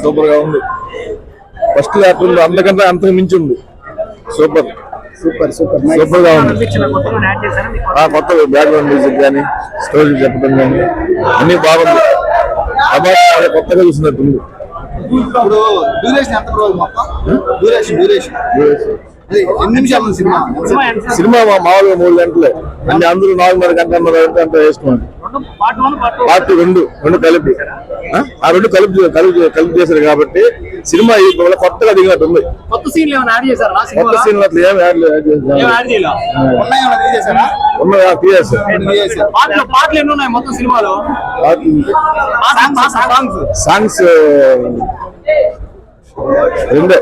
Super గా ఉంది. First lap ఉంది, అంతకంటే అంతకు మించి ఉంది. సూపర్ సూపర్ సూపర్ సూపర్ గా ఉంది. కొత్త బ్యాక్గ్రౌండ్ మ్యూజిక్ కానీ స్టోరీ చెప్పడం కానీ అన్ని బాగుంది. కొత్తగా చూసినట్టుంది. ఇప్పుడు డ్యూరేషన్ ఎంత రోజు మొత్తం? డ్యూరేషన్ ఎన్ని నిమిషాలు సినిమా? సినిమా మామూలుగా 3 గంటలే. అన్ని అందరూ 4:30 గంటల అంత వేసుకోండి. పార్ట్ 2 కలిపి ఆ 2 కలిపి చేశారు కాబట్టి సినిమా కొత్తగా దిగినట్టు ఉంది. కొత్త సీన్లు ఏమైనా యాడ్ చేశారా? కొత్త సీన్లు అట్లా ఏమి యాడ్ పాటలు ఎన్ని ఉన్నాయి మొత్తం సినిమాలో? సాంగ్స్ 2.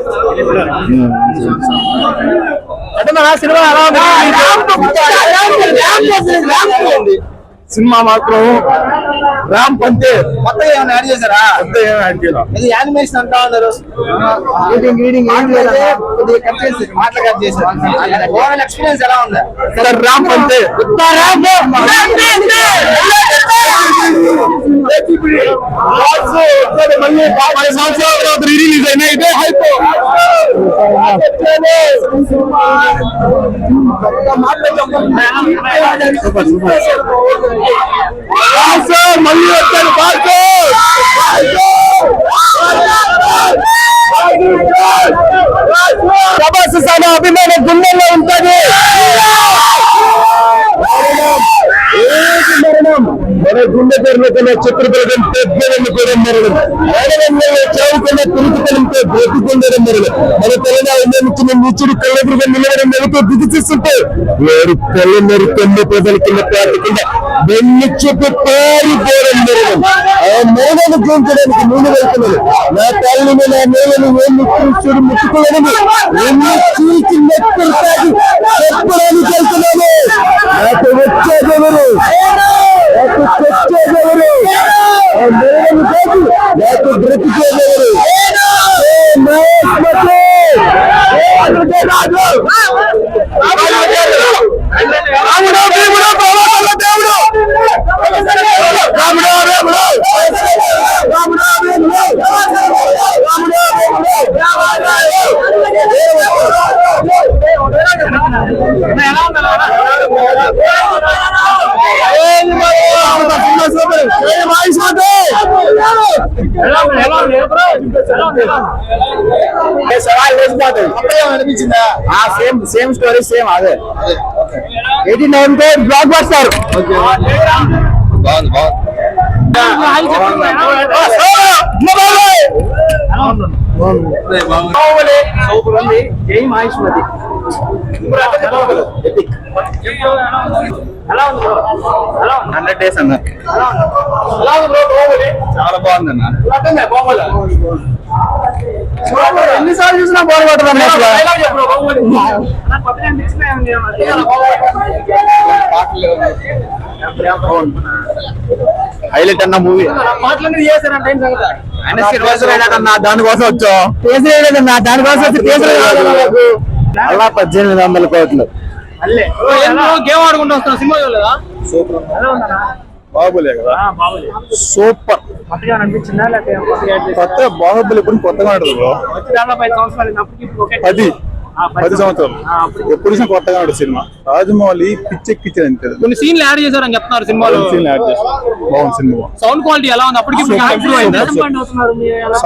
సినిమా మాత్రం రామ్ పంతే. కొత్తగా ఏమైనా యాడ్ చేశారా? కొత్తగా ఏమి యాడ్ చేయాలి. ఇది యానిమేషన్ అంటా ఉన్నారు. మాటలు కట్ చేశారు. ఓవరాల్ ఎక్స్పీరియన్స్ ఎలా ఉంది? రామ్ పంతే మళ్ళీ 10 సంవత్సరాల తర్వాత రిలీజ్ అయినా ఇదే హైప్. మళ్ళీ వచ్చాడు ప్రభాస్ సార్ అభిమాన గుండెల్లో ఉంటుంది. మన గుండె పేరులో చిత్రపటం పెద్దలను కూడా మరణం. మరణంలో చావుకున్న తిరుగుతుంటే బ్రతుకుండడం మరణం. మన తెలంగాణ నుంచి నిచ్చుడు కళ్ళెదురుగా నిలవడం నెలతో దిగిచిస్తుంటే వేరు తెల్లన్నరు తొమ్మిది ప్రజల కింద పాటకుండా వెన్ను చూపి పారిపోవడం మరణం. ఆ మరణాన్ని జయించడానికి నేను వెళ్తున్నాను. నా తల్లిని నా నేలను ఏమి చూసుడు ముట్టుకోవడము ఎన్ని చీల్చి నెక్కలు తాగి చెప్పడానికి వెళ్తున్నాను. నాకు వచ్చేదెవరు? నాకు తెచ్చేదెవరు? ఆ నేలను కాదు నాకు బ్రతికేదెవరు? అనిపించిందా? సేమ్ స్టోరీ సేమ్ అదే 89 బ్లాక్ బస్టర్. సూపర్ ఉంది. జై మహేశ్వరి ఎలా ఉంది? 100 days అన్న. చాలా బాగుంది అన్న. ఎన్నిసార్లు చూసినా బాగుపడుతుంది. హైలైట్ అన్న మూవీ. పాటలన్నీ చేశారంటే దానికోసం వచ్చాం. దానికోసం వచ్చి అలా 1800 కోట్లు. గేమ్ ఆడుకుంటూ వస్తున్నా. సినిమా చూడలేదా? బాహుబలి కదా, సూపర్. అనిపించిందా? కొత్త బాహుబలి ఇప్పుడు కొత్తగా ఉంటుంది బ్రో. 10 సంవత్సరాలు ఎప్పుడు కొత్తగా ఉంటుంది సినిమా. రాజమౌళి పిచ్చెక్కిచ్చారు అంతే. కొన్ని సీన్లు యాడ్ చేశారని చెప్తున్నారు సినిమాలో. బాగుంది సినిమా. సౌండ్ క్వాలిటీ ఎలా ఉంది? అప్పటికి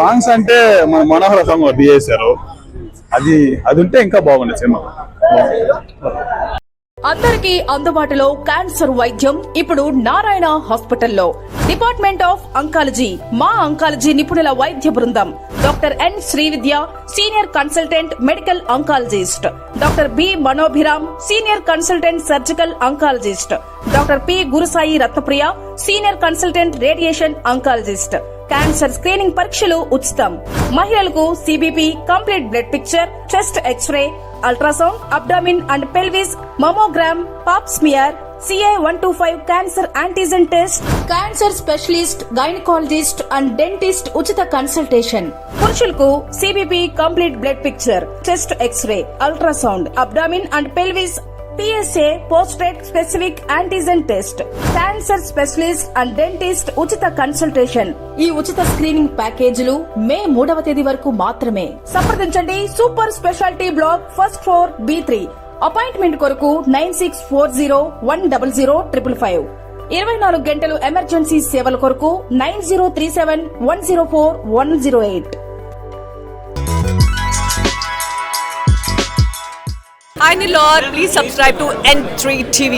సాంగ్స్ అంటే మన మనోహర సాంగ్ అది చేశారు. అది ఉంటే ఇంకా బాగుంది సినిమా. అందరికీ అందుబాటులో క్యాన్సర్ వైద్యం ఇప్పుడు నారాయణ హాస్పిటల్లో. Department of oncology. మా అంకాలజీ నిపుణుల వైద్య బృందం doctor N Srividya senior consultant medical oncologist, doctor B Manobhiram senior consultant surgical oncologist, doctor P Gurusai Ratnapriya senior consultant radiation oncologist. Cancer screening పరీక్షలు ఉచితం. మహిళలకు CBP, complete blood picture, chest X ray, ultrasound, abdomen and pelvis, mammogram, pap smear, CA-125 cancer antigen test, cancer specialist, gynaecologist and dentist ఉచిత consultation. పురుషులకు CBP, complete blood picture, chest X ray, ultrasound, abdomen and pelvis, PSA పోస్ట్రేట్ specific antigen test, cancer specialist and dentist ఉచిత consultation. ఈ ఉచిత screening ప్యాకేజీలు మే 3వ తేదీ వరకు మాత్రమే. సంప్రదించండి super speciality block, first floor, B3. Appointment కొరకు 9640100555. 24 గంటలు ఎమర్జెన్సీ సేవల కొరకు 9037104108. Hi Nilor, please subscribe to N3 TV.